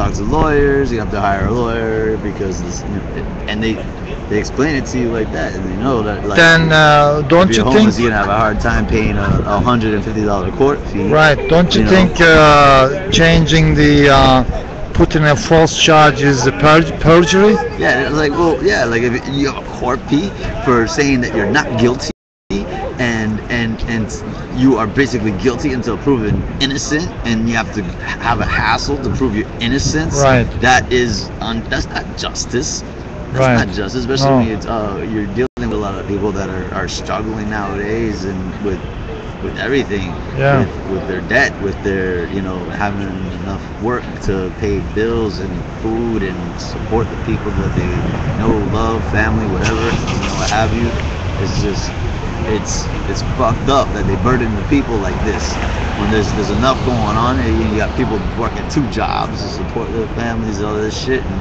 talk to lawyers. You have to hire a lawyer because it's, and they explain it to you like that, and they know that like Then don't if you you're homeless, think? you're gonna have a hard time paying a $150 court fee. Right? Don't you You know, think changing the putting a false charge is the perjury? yeah, it's like well, yeah, like if you have a court fee for saying that you're not guilty, and you are basically guilty until proven innocent, and you have to have a hassle to prove your innocence. Right. That's not justice. That's Right. not justice, especially No. when you're dealing with a lot of people that are struggling nowadays and with everything, Yeah. with their debt, with their having enough work to pay bills and food and support the people that they know, love, family, whatever, what have you. It's just it's fucked up that they burden the people like this when there's enough going on. And you got people working 2 jobs to support their families and all this shit, and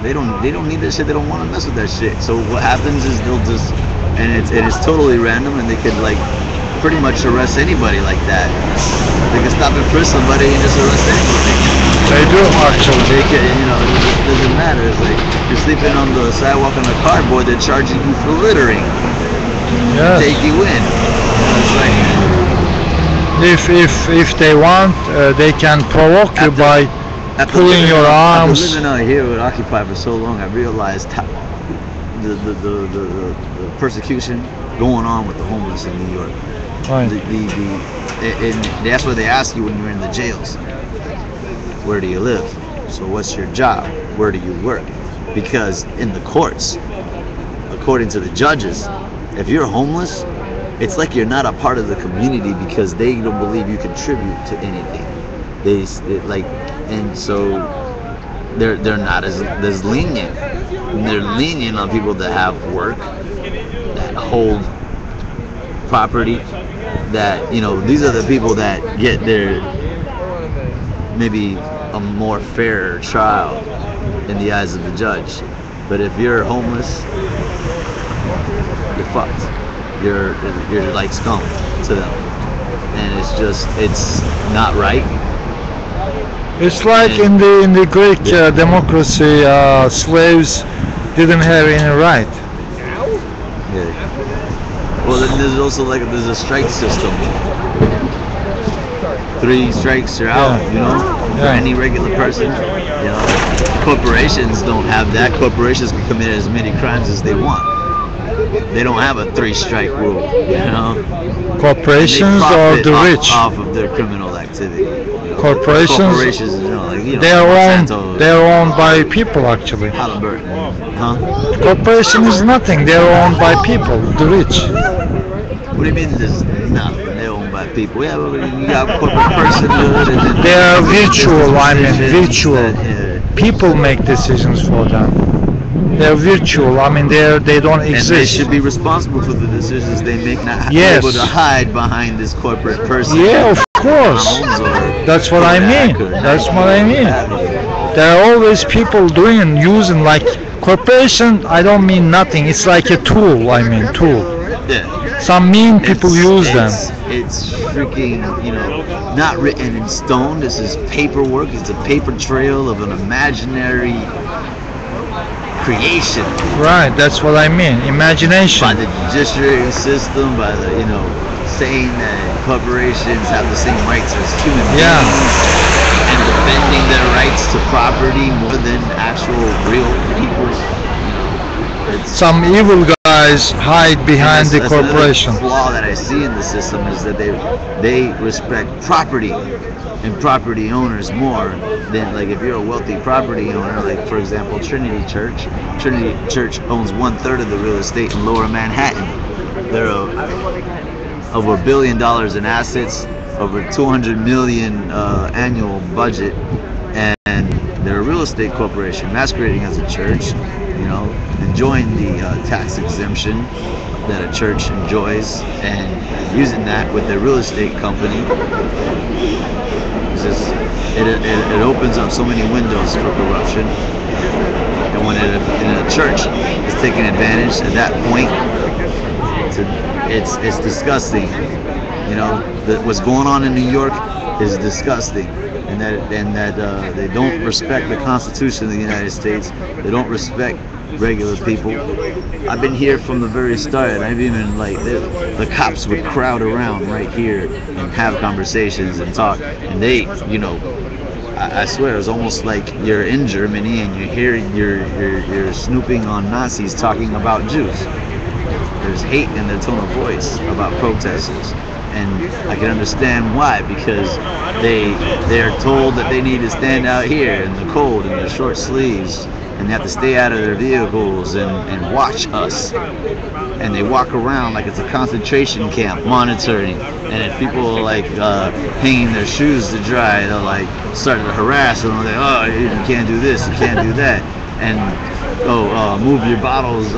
they don't need that shit. They don't want to mess with that shit. So what happens is they'll just, and it is totally random, and they could like pretty much arrest anybody like that. They can stop and frisk somebody and just arrest anybody. They do actually. They can, it doesn't matter. It's like you're sleeping on the sidewalk on a cardboard. They're charging you for littering. Yes. Take you in. It's like If they want, they can provoke you by after pulling your arms. After living out here with Occupy for so long, I realized how the persecution going on with the homeless in New York. Right. And that's what they ask you when you're in the jails. Where do you live? So what's your job? Where do you work? Because in the courts, according to the judges, if you're homeless, it's like you're not a part of the community because they don't believe you contribute to anything. They like, and so they're not as lenient. And they're lenient on people that have work, that hold property, that these are the people that get their maybe a more fair trial in the eyes of the judge. But if you're homeless, you're fucked. You're like scum to them, and it's not right. It's like in the Greek democracy, slaves didn't have any right. Yeah. Well, then there's also there's a strike system. 3 strikes, you're out. For any regular person. Corporations don't have that. Corporations can commit as many crimes as they want. They don't have a 3-strike rule. Corporations or the rich? Off of their criminal activity. Corporations, they're owned by people actually. Halliburton, huh? Corporation is nothing. They're owned by people, the rich. What do you mean there's nothing? They're owned by people. Yeah, well, you got corporate personhood and then They are virtual. I mean, virtual. Yeah. People make decisions for them. They're virtual. I mean, they don't And they exist. should be responsible for the decisions they make, not Yes. able to hide behind this corporate person. Yeah, of course. That's what I mean. That's what I mean. There are always people doing and using like corporation. I don't mean nothing. It's like a tool. I mean tool. Yeah. Some mean people use them. It's freaking, not written in stone. This is paperwork. It's a paper trail of an imaginary creation. Right. That's what I mean. Imagination. By the judiciary system, by the, saying that corporations have the same rights as human beings, and defending their rights to property more than actual real people. Some evil guys hide behind the corporation. The flaw that I see in the system is that they respect property and property owners more than if you're a wealthy property owner, like for example Trinity Church. Trinity Church owns 1/3 of the real estate in Lower Manhattan. They're over $1 billion in assets, over 200 million annual budget, and they're a real estate corporation masquerading as a church, enjoying the tax exemption that a church enjoys, and using that with their real estate company. It opens up so many windows for corruption, and when a church is taking advantage at that point, it's disgusting. What's going on in New York is disgusting, and that they don't respect the Constitution of the United States. They don't respect regular people. I've been here from the very start, and I've even like the cops would crowd around right here and have conversations and talk, and they, I swear, it's almost like you're in Germany and you hear you're snooping on Nazis talking about Jews. There's hate in their tone of voice about protesters, and I can understand why, because they're told that they need to stand out here in the cold in their short sleeves, and they have to stay out of their vehicles and watch us. And they walk around like it's a concentration camp, monitoring. And if people are like hanging their shoes to dry, they'll like start to harass them. Like, oh, you can't do this, you can't do that, and move your bottles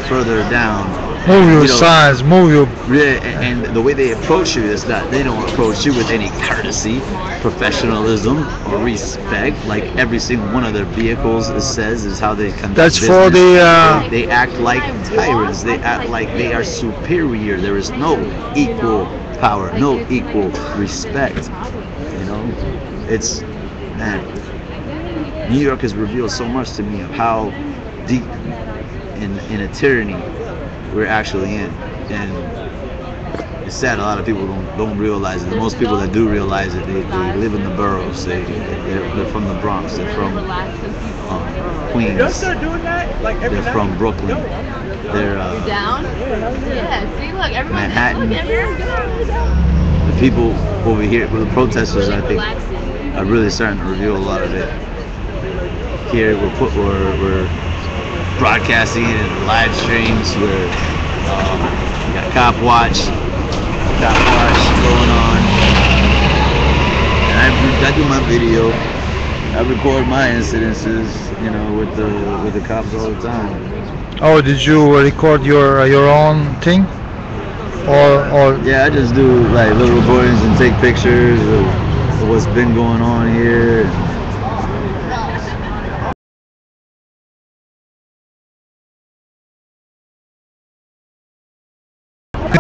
further down. Move your size, move your. Yeah, and the way they approach you is that they don't approach you with any courtesy, professionalism, or respect. Like every single one of their vehicles says is how they conduct That's business. for the. They act like tyrants. They act like they are superior. There is no equal power, no equal respect. It's, man, New York has revealed so much to me of how deep in a tyranny we're actually in, and it's sad a lot of people don't realize it. The most people that do realize it, they live in the boroughs. They're from the Bronx. They're from Queens. They're from Brooklyn. They're down. Yeah. See, look, everyone. Manhattan. Look, everyone's The people over here, the protesters, I think, are really starting to reveal a lot of it. Here we're broadcasting it in live streams where you got cop watch going on, and I do my video. I record my incidences, with the cops all the time. Oh, did you record your own thing, or? Yeah, I just do like little recordings and take pictures of what's been going on here.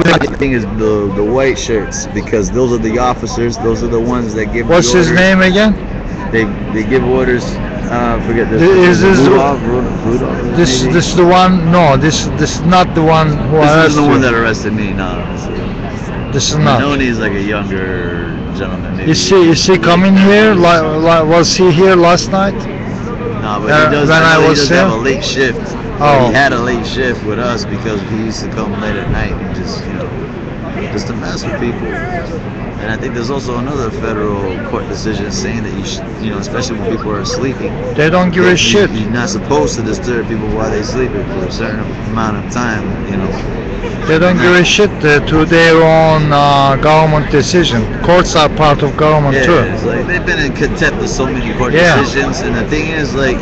The thing is the white shirts, because those are the officers. Those are the ones that give. What's his name again? They give orders. Forget this. Is this Rudolph? This is the one? No, this is not the one who arrested. This is the one that arrested me. No, this is not. Noni is like a younger gentleman. Maybe. Is he coming here? Was he here last night? No, but he does. When I was he does here? have a late shift. Oh. He had a late shift with us because he used to come late at night and just to mess with people. And I think there's also another federal court decision saying that you should, especially when people are sleeping. They don't give a shit. You're not supposed to disturb people while they're sleeping for a certain amount of time. They don't give a shit to their own government decision. Courts are part of government too. It's like they've been in contempt of so many court Yeah. decisions, and the thing is, like,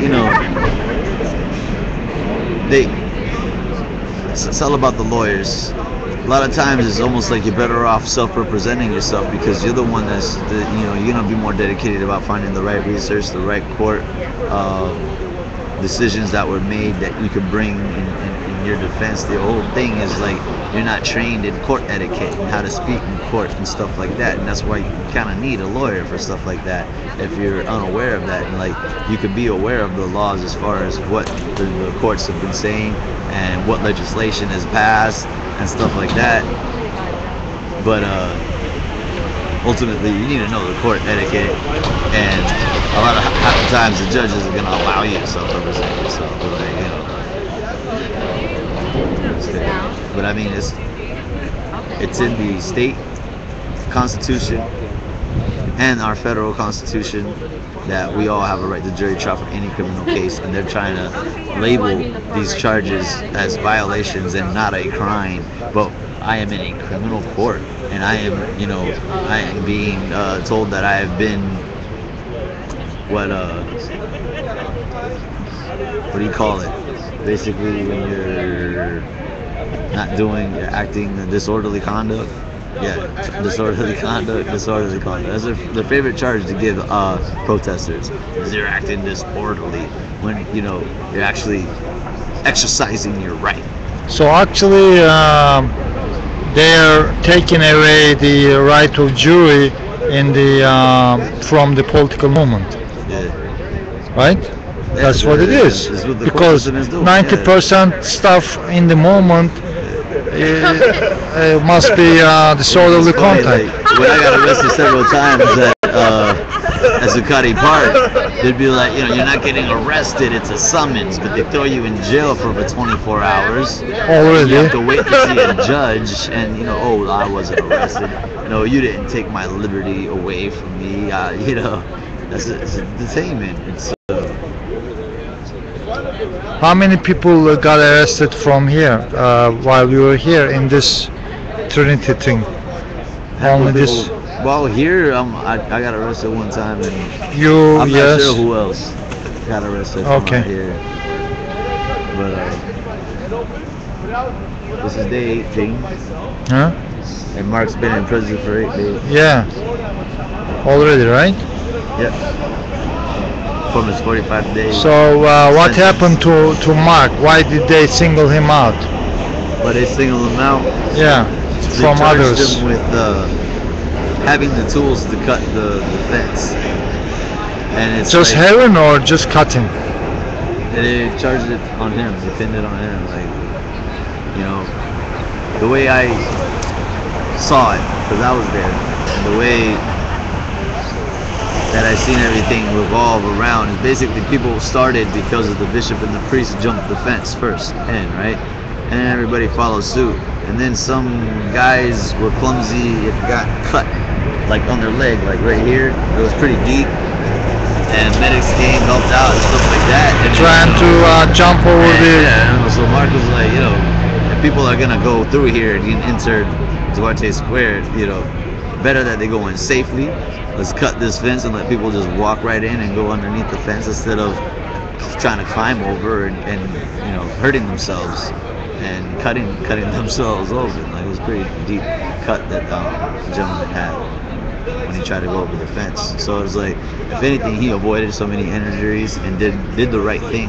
it's all about the lawyers. A lot of times it's almost like you're better off self-representing yourself, because you're the one you're gonna be more dedicated about finding the right research, the right court decisions that were made that you could bring in your defense. The whole thing is like you're not trained in court etiquette and how to speak in court and stuff like that, and that's why you kind of need a lawyer for stuff like that if you're unaware of that. And like you could be aware of the laws as far as what the courts have been saying and what legislation has passed and stuff like that, but ultimately you need to know the court etiquette, and a lot of half the times the judges are going to allow you to self-represent yourself. But I mean, it's in the state constitution and our federal constitution that we all have a right to jury trial for any criminal case, and they're trying to label these charges as violations and not a crime. But I am in a criminal court, and I am being told that I have been what do you call it? Basically, when you're you're acting disorderly conduct. Yeah, disorderly conduct. That's their favorite charge to give protesters, is you're acting disorderly when you're actually exercising your right. So actually, they're taking away the right of jury in the from the political movement, Yeah. right? That's what it is. It's what the Because corporation is doing. 90% stuff in the moment must be disorderly It's funny, contact. like, when I got arrested several times at Zuccotti Park, they'd be like, you know, you're not getting arrested, it's a summons, but they throw you in jail for over 24 hours. Already. You have to wait to see a judge, and you know, oh, I wasn't arrested. No, you didn't take my liberty away from me. You know, it's a detainment. It's How many people got arrested from here while you were here in this Trinity thing? Only this. Well, here I got arrested one time, and You, I'm yes. not sure who else got arrested from Okay. out here. But this is day 18, Huh? and Mark's been in prison for 8 days. Yeah. Already, right? Yep. From his 45 days. So what sentence. happened to Mark? Why did they single him out? But they singled him out. Yeah, They from charged others. him with having the tools to cut the fence. And it's Just like, heroin or just cutting? they charged it on him. They pinned it on him. Like, you know, the way I saw it, because I was there, and the way that I seen everything revolve around is basically people started because of the bishop and the priest jumped the fence first in, right? And then everybody followed suit. And then some guys were clumsy, it got cut, like on their leg, like right here. It was pretty deep. And medics came, helped out and stuff like that. And Trying to jump over the. yeah, so Mark was like, you know, if people are gonna go through here and enter Duarte Square, you know, better that they go in safely. Let's cut this fence and let people just walk right in and go underneath the fence instead of trying to climb over and you know, hurting themselves and cutting themselves open. Like, it was a pretty deep cut that the gentleman had when he tried to go over the fence. So it was like, if anything, he avoided so many injuries and did the right thing.